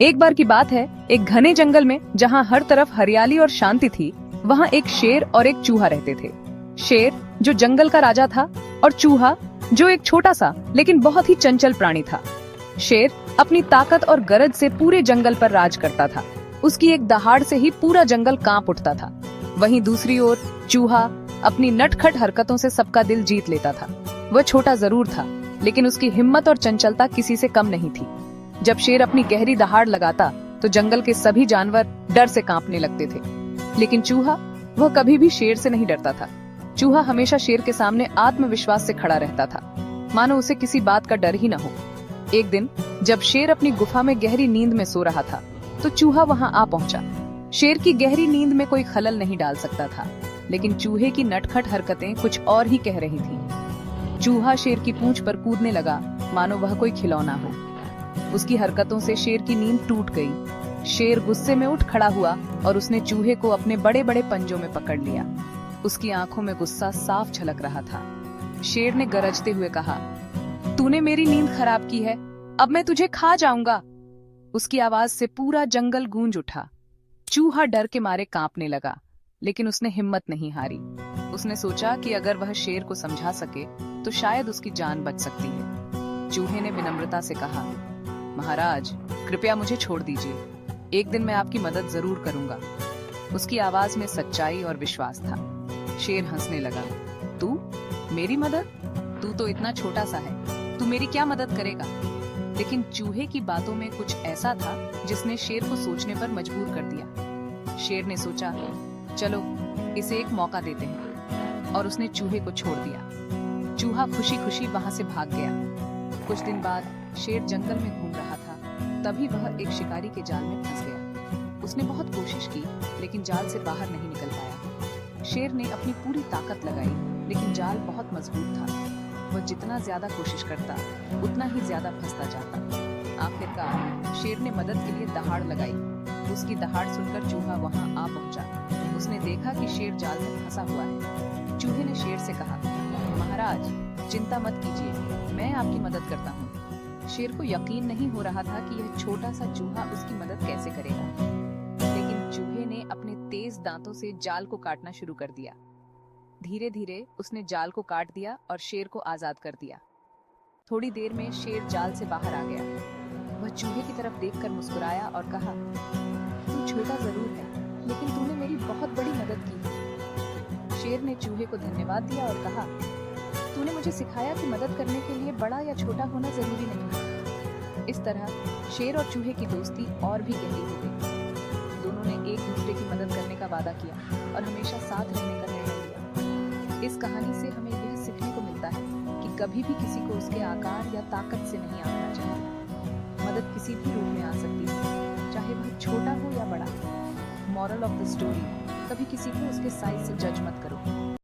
एक बार की बात है, एक घने जंगल में जहाँ हर तरफ हरियाली और शांति थी, वहाँ एक शेर और एक चूहा रहते थे। शेर जो जंगल का राजा था और चूहा जो एक छोटा सा लेकिन बहुत ही चंचल प्राणी था। शेर अपनी ताकत और गरज से पूरे जंगल पर राज करता था। उसकी एक दहाड़ से ही पूरा जंगल कांप उठता था। वहीं दूसरी ओर चूहा अपनी नटखट हरकतों से सबका दिल जीत लेता था। वह छोटा जरूर था, लेकिन उसकी हिम्मत और चंचलता किसी से कम नहीं थी। जब शेर अपनी गहरी दहाड़ लगाता तो जंगल के सभी जानवर डर से कांपने लगते थे। लेकिन चूहा, वह कभी भी शेर से नहीं डरता था। चूहा हमेशा शेर के सामने आत्मविश्वास से खड़ा रहता था, मानो उसे किसी बात का डर ही न हो। एक दिन जब शेर अपनी गुफा में गहरी नींद में सो रहा था, तो चूहा वहां आ पहुंचा। शेर की गहरी नींद में कोई खलल नहीं डाल सकता था, लेकिन चूहे की नटखट हरकतें कुछ और ही कह रही थीं। चूहा शेर की पूंछ पर कूदने लगा, मानो वह कोई खिलौना हो। उसकी हरकतों से शेर की नींद टूट गई। शेर गुस्से में उठ खड़ा हुआ और उसने चूहे को अपने बड़े बड़े पंजों में पकड़ लिया। उसकी आंखों में गुस्सा साफ झलक रहा था। शेर ने गरजते हुए कहा, तूने मेरी नींद खराब की है, अब मैं तुझे खा जाऊंगा। उसकी आवाज से पूरा जंगल गूंज उठा। चूहा डर के मारे कांपने लगा, लेकिन उसने हिम्मत नहीं हारी। उसने सोचा कि अगर वह शेर को समझा सके तो शायद उसकी जान बच सकती है। चूहे ने विनम्रता से कहा, महाराज, कृपया मुझे छोड़ दीजिए। एक दिन मैं आपकी मदद जरूर करूंगा। उसकी आवाज में सच्चाई और विश्वास था। शेर हंसने लगा, तू मेरी मदद? तू तो इतना छोटा सा है, तू मेरी क्या मदद करेगा? लेकिन चूहे की बातों में कुछ ऐसा था जिसने शेर को सोचने पर मजबूर कर दिया। शेर ने सोचा, चलो इसे एक मौका देते हैं, और उसने चूहे को छोड़ दिया। चूहा खुशी खुशी वहां से भाग गया। कुछ दिन बाद शेर जंगल में घूम रहा था, तभी वह एक शिकारी के जाल में फंस गया। उसने बहुत कोशिश की, लेकिन जाल से बाहर नहीं निकल पाया। शेर ने अपनी पूरी ताकत लगाई, लेकिन जाल बहुत मजबूत था। वह जितना ज्यादा कोशिश करता, उतना ही ज्यादा फंसता जाता। आखिरकार शेर ने मदद के लिए दहाड़ लगाई। उसकी दहाड़ सुनकर चूहा वहां आ पहुंचा। उसने देखा कि शेर जाल में फंसा हुआ है। चूहे ने शेर से कहा, महाराज, चिंता मत कीजिए, मैं आपकी मदद करता हूँ। शेर को यकीन नहीं हो रहा था कि यह छोटा सा चूहा उसकी मदद कैसे करेगा, लेकिन चूहे ने अपने तेज दांतों से जाल को काटना शुरू कर दिया। धीरे धीरे उसने जाल को काट दिया और शेर को आजाद कर दिया। थोड़ी देर में शेर जाल से बाहर आ गया। वह चूहे की तरफ देखकर मुस्कुराया और कहा, तू छोटा जरूर है, लेकिन तूने मेरी बहुत बड़ी मदद की। शेर ने चूहे को धन्यवाद दिया और कहा, तूने मुझे सिखाया कि मदद करने के लिए बड़ा या छोटा होना जरूरी नहीं। इस तरह शेर और चूहे की दोस्ती और भी गहरी हो गई। दोनों ने एक दूसरे की मदद करने का वादा किया और हमेशा साथ रहने का निर्णय लिया। इस कहानी से हमें यह सीखने को मिलता है कि कभी भी किसी को उसके आकार या ताकत से नहीं आंकना चाहिए। मदद किसी भी रूप में आ सकती है, चाहे वह छोटा हो या बड़ा। मॉरल ऑफ द स्टोरी, कभी किसी को उसके साइज से जज मत करो।